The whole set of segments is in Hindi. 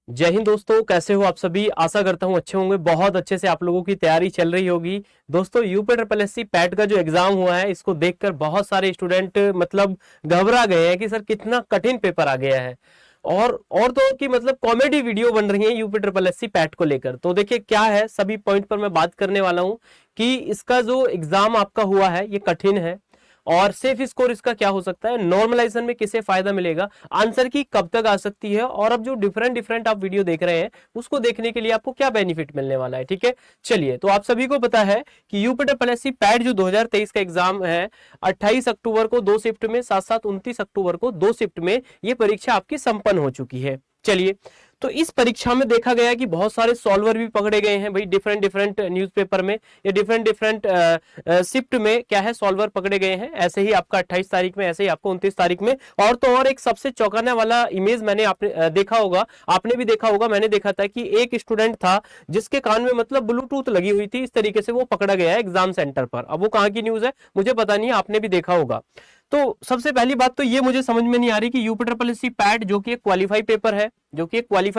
जय हिंद दोस्तों, कैसे हो आप सभी। आशा करता हूं अच्छे होंगे। बहुत अच्छे से आप लोगों की तैयारी चल रही होगी। दोस्तों, UP triple S C PET का जो एग्जाम हुआ है, इसको देखकर बहुत सारे स्टूडेंट मतलब घबरा गए हैं कि सर कितना कठिन पेपर आ गया है। और तो कि मतलब कॉमेडी वीडियो बन रही है UP triple S C PET को लेकर। तो देखिए क्या है, सभी पॉइंट पर मैं बात करने वाला हूं कि इसका जो एग्जाम आपका हुआ है ये कठिन है, और सेफ स्कोर इसका क्या हो सकता है, नॉर्मलाइजेशन में किसे फायदा मिलेगा, आंसर की कब तक आ सकती है, और अब जो डिफरेंट डिफरेंट आप वीडियो देख रहे हैं उसको देखने के लिए आपको क्या बेनिफिट मिलने वाला है। ठीक है, चलिए। तो आप सभी को पता है कि यूपीटीपीएससी पैट जो 2023 का एग्जाम है, 28 अक्टूबर को 2 शिफ्ट में, साथ साथ 29 अक्टूबर को 2 शिफ्ट में ये परीक्षा आपकी संपन्न हो चुकी है। चलिए, तो इस परीक्षा में देखा गया कि बहुत सारे सॉल्वर भी पकड़े गए हैं भाई, डिफरेंट डिफरेंट न्यूज़पेपर में या डिफरेंट डिफरेंट शिफ्ट में क्या है, सॉल्वर पकड़े गए हैं। ऐसे ही आपका 28 तारीख में, ऐसे ही आपको 29 तारीख में। और तो और एक सबसे चौंकाने वाला इमेज मैंने आपने देखा होगा, आपने भी देखा होगा, मैंने देखा था कि एक स्टूडेंट था जिसके कान में मतलब ब्लूटूथ लगी हुई थी। इस तरीके से वो पकड़ा गया है एग्जाम सेंटर पर। अब वो कहाँ की न्यूज है मुझे पता नहीं है, आपने भी देखा होगा। तो सबसे पहली बात तो ये मुझे समझ में नहीं आ रही कि UP triple S C PET जो कि एक क्वालिफाई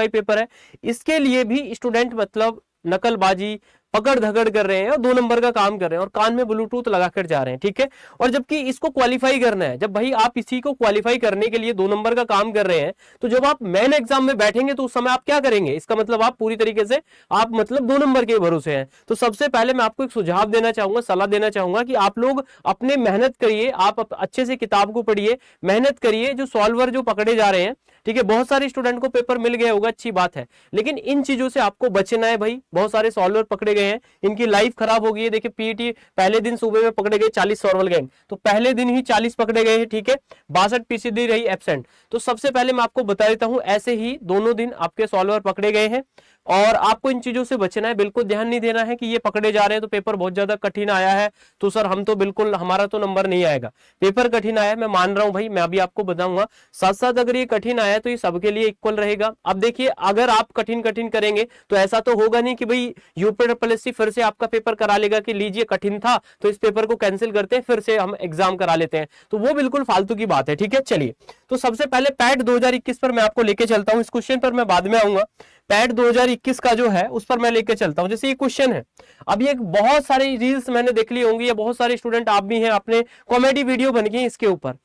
पेपर है, इसके लिए भी स्टूडेंट मतलब नकलबाजी, पकड़ धकड़ कर रहे हैं और 2 नंबर का काम कर रहे हैं और कान में ब्लूटूथ लगाकर जा रहे हैं। ठीक है, और जबकि इसको क्वालिफाई करना है, जब भाई आप इसी को क्वालिफाई करने के लिए 2 नंबर का काम कर रहे हैं, तो जब आप मेन एग्जाम में बैठेंगे तो उस समय आप क्या करेंगे, इसका मतलब आप पूरी तरीके से आप मतलब 2 नंबर के भरोसे हैं। तो सबसे पहले मैं आपको एक सुझाव देना चाहूंगा, सलाह देना चाहूंगा कि आप लोग अपने मेहनत करिए, आप अच्छे से किताब को पढ़िए, मेहनत करिए। जो सॉल्वर जो पकड़े जा रहे हैं, ठीक है, बहुत सारे स्टूडेंट को पेपर मिल गया होगा, अच्छी बात है, लेकिन इन चीजों से आपको बचना है भाई। बहुत सारे सॉल्वर पकड़े गए हैं, इनकी लाइफ खराब हो गई है। देखिए पीईटी पहले दिन सुबह में पकड़े गए 40 सॉल्वर गैंग, तो पहले दिन ही 40 पकड़े गए हैं। ठीक है, 62 पीसीडी रही एब्सेंट। तो सबसे पहले मैं आपको बता देता हूं, ऐसे ही दोनों दिन आपके सॉल्वर पकड़े गए हैं और आपको इन चीजों से बचना है। बिल्कुल ध्यान नहीं देना है कि ये पकड़े जा रहे हैं तो पेपर बहुत ज्यादा कठिन आया है, तो सर हम तो बिल्कुल, हमारा तो नंबर नहीं आएगा। पेपर कठिन आया है, मैं मान रहा हूं भाई, मैं अभी आपको बताऊंगा। साथ साथ अगर ये कठिन आया है तो ये सबके लिए इक्वल रहेगा। अब देखिए, अगर आप कठिन कठिन करेंगे तो ऐसा तो होगा नहीं कि भाई यूपी ट्रिपल एस सी फिर से आपका पेपर करा लेगा कि लीजिए कठिन था तो इस पेपर को कैंसिल करते हैं, फिर से हम एग्जाम करा लेते हैं, तो वो बिल्कुल फालतू की बात है। ठीक है, चलिए। तो सबसे पहले पैट 2021 पर मैं आपको लेके चलता हूं। इस क्वेश्चन पर मैं बाद में आऊंगा। पैट 2021 का जो है उस पर मैं लेके चलता हूं। जैसे ये क्वेश्चन है, अब ये बहुत सारी रील्स मैंने देख ली होंगी, या बहुत सारे स्टूडेंट आप भी हैं, आपने कॉमेडी वीडियो बन गई इसके ऊपर।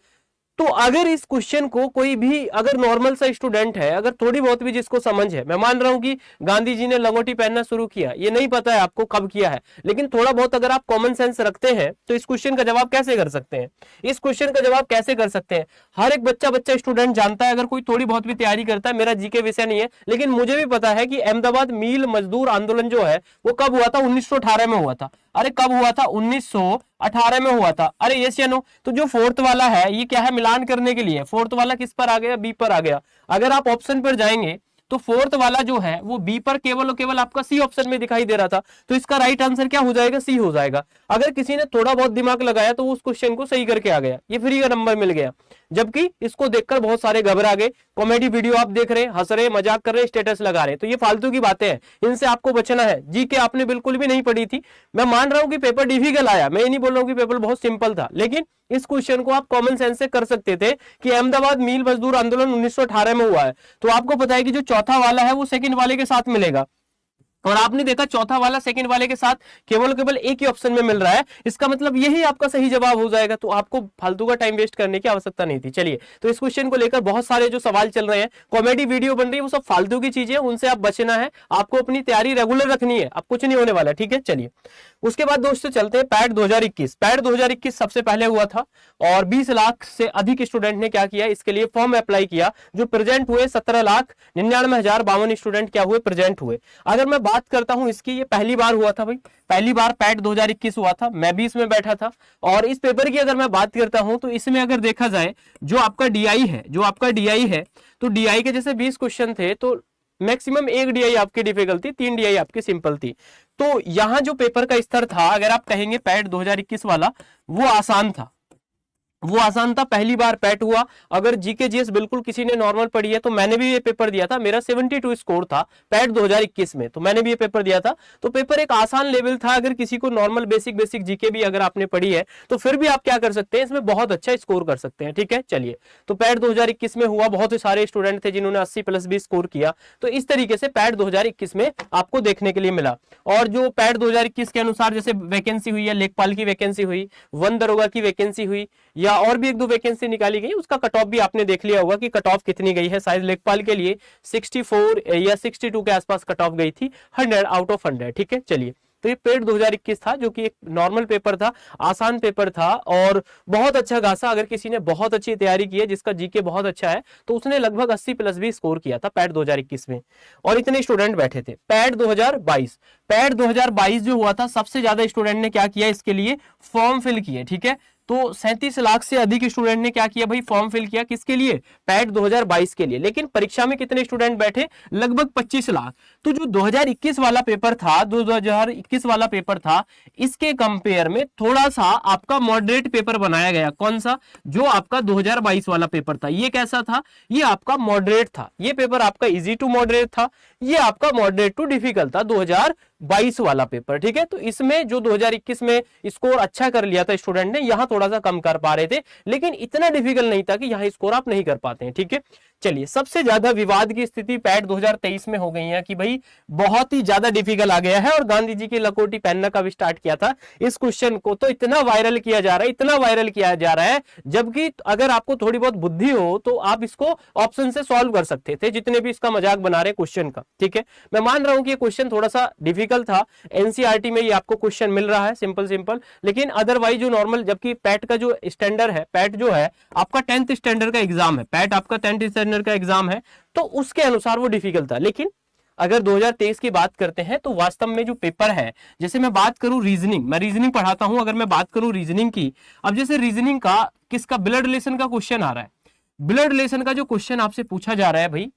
तो अगर इस क्वेश्चन को कोई भी अगर नॉर्मल सा स्टूडेंट है, अगर थोड़ी बहुत भी जिसको समझ है, मैं मान रहा हूं कि गांधी जी ने लंगोटी पहनना शुरू किया, ये नहीं पता है आपको कब किया है, लेकिन थोड़ा बहुत अगर आप कॉमन सेंस रखते हैं तो इस क्वेश्चन का जवाब कैसे कर सकते हैं, इस क्वेश्चन का जवाब कैसे कर सकते हैं। हर एक बच्चा बच्चा स्टूडेंट जानता है, अगर कोई थोड़ी बहुत भी तैयारी करता है, मेरा जीके विषय नहीं है, लेकिन मुझे भी पता है कि अहमदाबाद मील मजदूर आंदोलन जो है वो कब हुआ था, 1918 में हुआ था। अरे कब हुआ था, 1918 में हुआ था। अरे यस या नो। तो जो फोर्थ वाला है ये क्या है, मिलान करने के लिए, फोर्थ वाला किस पर आ गया, बी पर आ गया। अगर आप ऑप्शन पर जाएंगे तो फोर्थ वाला जो है वो बी पर केवल और केवल आपका सी ऑप्शन में दिखाई दे रहा था, तो इसका राइट आंसर क्या हो जाएगा, सी हो जाएगा। अगर किसी ने थोड़ा बहुत दिमाग लगाया तो उस क्वेश्चन को सही करके आ गया, ये फ्री का नंबर मिल गया। जबकि इसको देखकर बहुत सारे घबरा गए। कॉमेडी वीडियो आप देख रहे हैं, हंस रहे, मजाक कर रहे, स्टेटस लगा रहे, तो ये फालतू की बातें हैं, इनसे आपको बचना है। जी के आपने बिल्कुल भी नहीं पढ़ी थी। मैं मान रहा हूं कि पेपर डिफिकल्ट आया, मैं ये नहीं बोल रहा हूं कि पेपर बहुत सिंपल था, लेकिन इस क्वेश्चन को आप कॉमन सेंस से कर सकते थे कि अहमदाबाद मील मजदूर आंदोलन 1918 में हुआ है, तो आपको पता है कि जो चौथा वाला है वो सेकंड वाले के साथ मिलेगा, और आपने देखा चौथा वाला सेकंड वाले के साथ केवल केवल एक ही ऑप्शन में मिल रहा है, इसका मतलब यही आपका सही जवाब हो जाएगा, तो आपको फालतू का टाइम वेस्ट करने की आवश्यकता नहीं थी। चलिए, तो इस क्वेश्चन को लेकर बहुत सारे जो सवाल चल रहे हैं, कॉमेडी वीडियो बन रही है, वो सब फालतू की चीजें, उनसे आप बचना है, आपको अपनी तैयारी रेगुलर रखनी है, अब कुछ नहीं होने वाला। ठीक है, चलिए। उसके बाद दोस्तों चलते हैं पैट 2021। पैट 2021 सबसे पहले हुआ था और 20 लाख से अधिक स्टूडेंट ने क्या किया, इसके लिए फॉर्म अप्लाई किया। जो प्रेजेंट हुए 17,99,052 स्टूडेंट क्या हुए, प्रेजेंट हुए। अगर मैं बात करता हूं इसकी, ये पहली बार हुआ था भाई, पहली बार पैट 2021 हुआ था, मैं भी इसमें बैठा था। और इस पेपर की अगर मैं बात करता हूं तो इसमें अगर देखा जाए, जो आपका डीआई है, तो डीआई के जैसे 20 क्वेश्चन थे, तो मैक्सिमम एक डीआई आपकी डिफिकल्ट थी, 3 डीआई आपकी सिंपल थी। तो यहां जो पेपर का स्तर था, अगर आप कहेंगे पैट 2021 वाला वो आसान था, वो आसान था, पहली बार पैट हुआ। अगर जीके जीएस बिल्कुल किसी ने नॉर्मल पढ़ी है, तो मैंने भी ये पेपर दिया था, मेरा 72 स्कोर था पैट 2021 में, तो मैंने भी ये पेपर दिया था। तो पेपर एक आसान लेवल था, अगर किसी को नॉर्मल बेसिक जीके भी अगर आपने पढ़ी है तो फिर भी आप क्या कर सकते हैं, इसमें बहुत अच्छा स्कोर कर सकते हैं। ठीक है, चलिए, तो पैट 2021 में हुआ, बहुत सारे स्टूडेंट थे जिन्होंने 80+ भी स्कोर किया। तो इस तरीके से पैट 2021 में आपको देखने के लिए मिला। और जो पैट 2021 के अनुसार जैसे वैकेंसी हुई है, लेखपाल की वैकेंसी हुई, वन दरोगा की वैकेंसी हुई, या और भी एक दो वैकेंसी निकाली गई, उसका कट ऑफ भी आपने देख लिया होगा कि कट ऑफ कितनी गई है। शायद लेखपाल के लिए 64 या 62 के आसपास कट ऑफ गई थी, 100 आउट ऑफ 100। ठीक है, चलिए, तो ये पेट 2021 था, जो कि एक नॉर्मल पेपर था, आसान पेपर था और बहुत अच्छा खासा, अगर किसी ने बहुत अच्छी तैयारी की है, जिसका जीके बहुत अच्छा है, तो उसने लगभग 80+ भी स्कोर किया था पैट 2021 में। और इतने स्टूडेंट बैठे थे। पैट 2022 जो हुआ था, सबसे ज्यादा स्टूडेंट ने क्या किया, इसके लिए फॉर्म फिल किए। ठीक है, तो 37 लाख से अधिक स्टूडेंट ने क्या किया भाई, फॉर्म फिल किया। किसके लिए, पैट 2022 के लिए। लेकिन परीक्षा में कितने स्टूडेंट बैठे, लगभग 25 लाख। तो जो 2021 वाला पेपर था, 2021 वाला पेपर था, इसके कंपेयर में थोड़ा सा आपका मॉडरेट पेपर बनाया गया। कौन सा, जो आपका 2022 वाला पेपर था, ये कैसा था, ये आपका मॉडरेट था। ये पेपर आपका इजी टू मॉडरेट था, ये आपका मॉडरेट टू डिफिकल्ट था 2022 वाला पेपर। ठीक है, तो इसमें जो 2021 में स्कोर अच्छा कर लिया था स्टूडेंट ने, यहां थोड़ा सा कम कर पा रहे थे, लेकिन इतना डिफिकल्ट नहीं था कि यहां स्कोर आप नहीं कर पाते हैं। ठीक है, चलिए, सबसे ज्यादा विवाद की स्थिति पैट 2023 में हो गई है कि भाई बहुत ही ज्यादा डिफिकल्ट आ गया है, और गांधी जी की लकोटी पहनना का भी स्टार्ट किया था इस क्वेश्चन को, तो इतना वायरल किया जा रहा है, इतना वायरल किया जा रहा है, जबकि अगर आपको थोड़ी बहुत बुद्धि हो तो आप इसको ऑप्शन से सॉल्व कर सकते थे, जितने भी इसका मजाक बना रहे क्वेश्चन का। ठीक है, मैं मान रहा हूं कि ये क्वेश्चन थोड़ा सा डिफिकल्ट था, एनसीईआरटी में ये आपको क्वेश्चन मिल रहा है सिंपल, लेकिन अदरवाइज जो नॉर्मल, जबकि पैट का जो स्टैंडर्ड है, पैट जो है आपका 10th स्टैंडर्ड का एग्जाम है, पैट आपका 10th स्टैंडर्ड का एग्जाम है, तो उसके अनुसार वो डिफिकल्ट था। लेकिन अगर 2023 की बात करते हैं तो वास्तव में जो पेपर है, जैसे मैं बात करूं रीजनिंग, मैं रीजनिंग पढ़ाता हूं, अगर मैं बात करूं रीजनिंग की, अब जैसे रीजनिंग का किसका ब्लड रिलेशन का क्वेश्चन आ रहा है, ब्लड रिलेशन का जो क्वेश्चन आपसे पूछा जा रहा है भाई,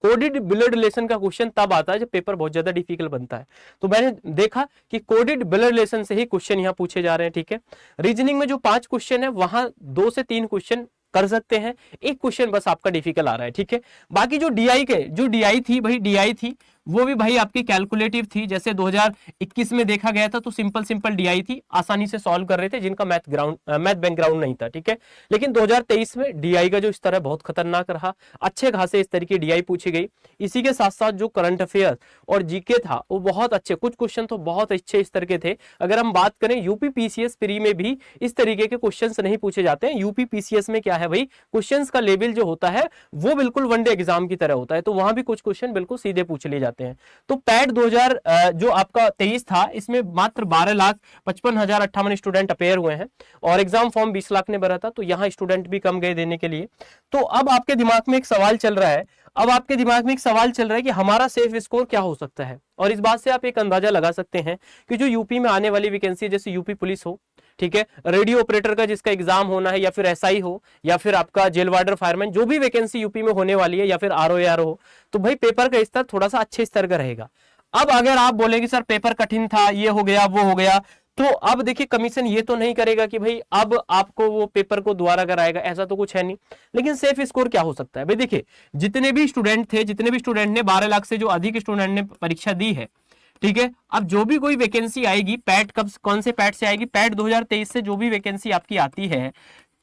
कोडेड ब्लड रिलेशन का क्वेश्चन तब आता है जब पेपर बहुत ज्यादा डिफिकल्ट बनता है। तो मैंने देखा कि कोडेड ब्लड रिलेशन से ही क्वेश्चन यहां पूछे जा रहे हैं। ठीक है, रीजनिंग में जो 5 क्वेश्चन है, वहां 2 से 3 क्वेश्चन कर सकते हैं, एक क्वेश्चन बस आपका डिफिकल्ट आ रहा है। ठीक है, बाकी जो डीआई थी भाई, डीआई थी वो भी भाई आपकी कैलकुलेटिव थी। जैसे 2021 में देखा गया था तो सिंपल डीआई थी, आसानी से सॉल्व कर रहे थे जिनका मैथ बैकग्राउंड नहीं था। ठीक है, लेकिन 2023 में डीआई का जो स्तर है बहुत खतरनाक रहा, अच्छे खासे इस तरीके डीआई पूछी गई। इसी के साथ साथ जो करंट अफेयर और जीके था वो बहुत अच्छे, कुछ क्वेश्चन तो बहुत अच्छे स्तर के थे। अगर हम बात करें यूपी पीसीएस प्री में भी इस तरीके के क्वेश्चन नहीं पूछे जाते हैं। यूपी पीसीएस में क्या है भाई, क्वेश्चन का लेवल जो होता है वो बिल्कुल वनडे एग्जाम की तरह होता है, तो वहां भी कुछ क्वेश्चन बिल्कुल सीधे पूछ लिए जाते हैं। तो पैट 2000 जो आपका 23 था, इसमें मात्र 12,55,058 स्टूडेंट अपेयर हुए हैं, और एग्जाम फॉर्म 20 लाख ने भरा था, तो यहां स्टूडेंट भी कम गए देने के लिए। तो अब आपके दिमाग में एक सवाल चल रहा है, कि हमारा सेफ स्कोर क्या हो सकता है, और इस बात से आप एक अंदाजा लगा सकते हैं कि जो यूपी में आने वाली वैकेंसी, जैसे यूपी पुलिस हो, ठीक है, रेडियो ऑपरेटर का जिसका एग्जाम होना है, या फिर एसआई हो, या फिर आपका जेल वार्डर फायरमैन, जो भी वैकेंसी यूपी में होने वाली है, या फिर आरओआर हो, तो भाई पेपर का स्तर थोड़ा सा अच्छे स्तर का रहेगा। अब अगर आप बोलेंगे सर पेपर कठिन था, ये हो गया वो हो गया, तो अब देखिए कमीशन ये तो नहीं करेगा कि भाई अब आपको वो पेपर को दोबारा कराएगा, ऐसा तो कुछ है नहीं। लेकिन सेफ स्कोर क्या हो सकता है भाई, देखिए जितने भी स्टूडेंट ने 12 लाख से जो अधिक स्टूडेंट ने परीक्षा दी है, ठीक है, अब जो भी कोई वैकेंसी आएगी, पैट कौन से पैट से आएगी, पैट 2023 से जो भी वैकेंसी आपकी आती है,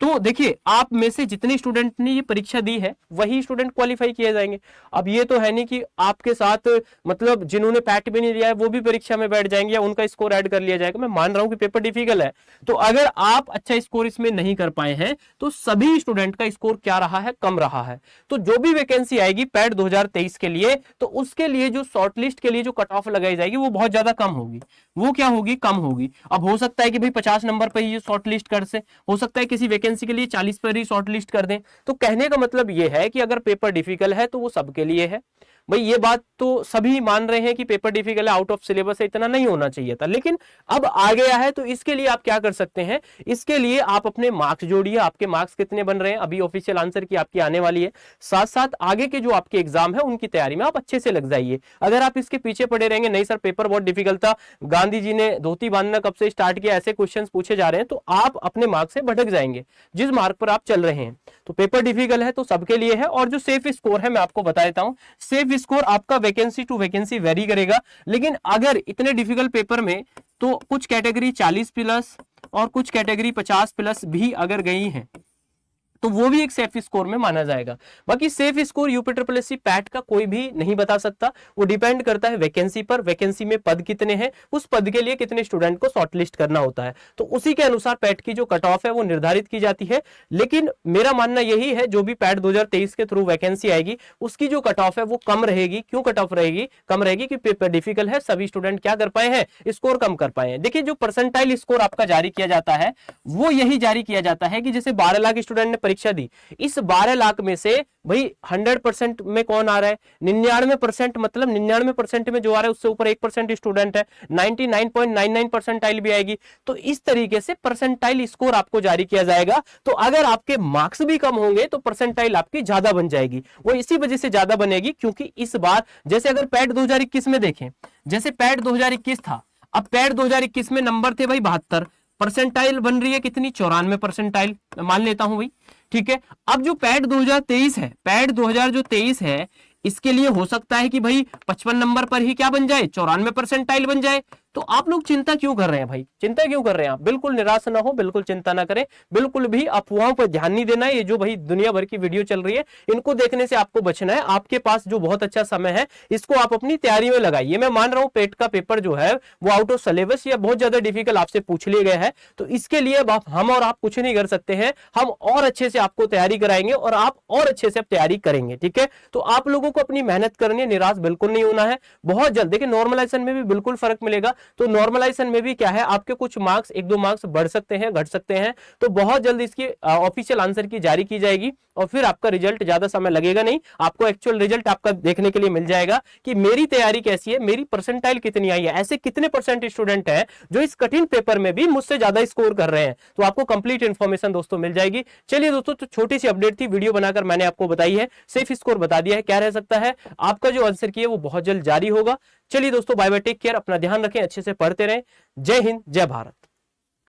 तो देखिए आप में से जितने स्टूडेंट ने ये परीक्षा दी है वही स्टूडेंट क्वालिफाई किए जाएंगे। अब ये तो है नहीं कि आपके साथ मतलब जिन्होंने पैट भी नहीं दिया है वो भी परीक्षा में बैठ जाएंगे या उनका स्कोर ऐड कर लिया जाएगा। मैं मान रहा हूं कि पेपर डिफिकल्ट है, तो अगर आप अच्छा स्कोर इसमें नहीं कर पाए हैं तो सभी स्टूडेंट का स्कोर क्या रहा है, कम रहा है। तो जो भी वैकेंसी आएगी पैट 2023 के लिए, तो उसके लिए जो शॉर्टलिस्ट के लिए जो कट ऑफ लगाई जाएगी वो बहुत ज्यादा कम होगी। वो क्या होगी, कम होगी। अब हो सकता है कि भाई 50 नंबर पर ही शॉर्ट लिस्ट कर से, हो सकता है किसी वैकेंसी के लिए 40 पर ही शॉर्ट लिस्ट कर दें। तो कहने का मतलब यह है कि अगर पेपर डिफिकल्ट है तो वो सबके लिए है, भाई ये बात तो सभी मान रहे हैं कि पेपर डिफिकल्ट है, आउट ऑफ सिलेबस है, इतना नहीं होना चाहिए था, लेकिन अब आ गया है। तो इसके लिए आप क्या कर सकते हैं, इसके लिए आप अपने मार्क्स जोड़िए, आपके मार्क्स कितने बन रहे हैं, अभी ऑफिशियल आंसर की आपकी आने वाली है, साथ साथ आगे के जो आपके एग्जाम है उनकी तैयारी में आप अच्छे से लग जाइए। अगर आप इसके पीछे पड़े रहेंगे, नहीं सर पेपर बहुत डिफिकल्ट था, गांधी जी ने धोती बांधना कब से स्टार्ट किया, ऐसे क्वेश्चंस पूछे जा रहे हैं, तो आप अपने मार्क्स से भटक जाएंगे जिस मार्क पर आप चल रहे हैं। तो पेपर डिफिकल्ट है तो सबके लिए है। और जो सेफ स्कोर है मैं आपको बता देता हूं, सेफ स्कोर आपका वैकेंसी टू वैकेंसी वेरी करेगा, लेकिन अगर इतने डिफिकल्ट पेपर में तो कुछ कैटेगरी 40 प्लस और कुछ कैटेगरी 50 प्लस भी अगर गई हैं तो वो भी एक सेफ स्कोर में माना जाएगा। बाकी सेफ स्कोर यूपीट्रिपलएससी पैट का कोई भी नहीं बता सकता, वो डिपेंड करता है वैकेंसी पर, वैकेंसी में पद कितने हैं, उस पद के लिए कितने स्टूडेंट को शॉर्टलिस्ट करना होता है, तो उसी के अनुसार पैट की जो कट ऑफ है वो निर्धारित की जाती है। लेकिन मेरा मानना यही है, जो भी पैट 2023 के थ्रू वैकेंसी आएगी उसकी जो कट ऑफ है वो कम रहेगी। क्यों कट ऑफ रहेगी, कम रहेगी कि पेपर डिफिकल्ट है, सभी स्टूडेंट क्या कर पाए हैं, स्कोर कम कर पाए हैं। देखिए जो परसेंटाइल स्कोर आपका जारी किया जाता है वो यही जारी किया जाता है कि जैसे 12 लाख स्टूडेंट ने परीक्षा दी, इस 12 लाख में से भाई 100% में कौन आ रहा है, 99%, मतलब 99% में जो आ रहा है उससे ऊपर 1% स्टूडेंट है, 99.99 परसेंटाइल भी आएगी। तो इस तरीके से परसेंटाइल स्कोर आपको जारी किया जाएगा। तो अगर आपके मार्क्स भी कम होंगे तो परसेंटाइल आपकी ज्यादा बन जाएगी। वो इसी वजह से ज्यादा बनेगी क्योंकि इस बार जैसे अगर पैट 2021 में देखें, जैसे पैट 2021 था, अब पैट 2021 में नंबर थे भाई 72, परसेंटाइल बन रही है कितनी, 94 परसेंटाइल मान लेता हूं भाई, ठीक है। अब जो पैट 2023 है, पैट 2023 है, इसके लिए हो सकता है कि भाई 55 नंबर पर ही क्या बन जाए, 94 परसेंटाइल बन जाए। तो आप लोग चिंता क्यों कर रहे हैं भाई, चिंता क्यों कर रहे हैं आप, बिल्कुल निराश ना हो, बिल्कुल चिंता ना करें, बिल्कुल भी अफवाहों पर ध्यान नहीं देना है। ये जो भाई दुनिया भर की वीडियो चल रही है इनको देखने से आपको बचना है। आपके पास जो बहुत अच्छा समय है इसको आप अपनी तैयारी में लगाइए। मैं मान रहा हूं पेट का पेपर जो है वो आउट ऑफ सिलेबस या बहुत ज्यादा डिफिकल्ट आपसे पूछ लिए गए हैं, तो इसके लिए हम और आप कुछ नहीं कर सकते हैं, हम और अच्छे से आपको तैयारी कराएंगे और आप और अच्छे से तैयारी करेंगे, ठीक है। तो आप लोगों को अपनी मेहनत करनी है, निराश बिल्कुल नहीं होना है। बहुत जल्द देखिए नॉर्मलाइजेशन में भी बिल्कुल फर्क मिलेगा, तो नॉर्मलाइजेशन में भी क्या है, आपके कुछ मार्क्स 1-2 मार्क्स बढ़ सकते हैं, घट सकते हैं, तो बहुत जल्द इसकी ऑफिशियल आंसर की जारी की जाएगी और फिर आपका रिजल्ट ज्यादा समय लगेगा नहीं, आपको एक्चुअल रिजल्ट आपका देखने के लिए मिल जाएगा कि मेरी तैयारी कैसी है, मेरी परसेंटाइल कितनी आई है, ऐसे कितने परसेंट स्टूडेंट हैं जो इस कठिन पेपर में भी मुझसे ज्यादा स्कोर कर रहे हैं, तो आपको कंप्लीट इंफॉर्मेशन दोस्तों मिल जाएगी। चलिए दोस्तों, तो छोटी सी अपडेट थी, वीडियो बनाकर मैंने आपको बताई है, सेफ स्कोर बता दिया है, क्या रह सकता है आपका जो आंसर की है वो बहुत जल्द जारी होगा। चलिए दोस्तों, बाय बाय, टेक केयर, अपना ध्यान रखें, अच्छे से पढ़ते रहें। जय हिंद, जय भारत।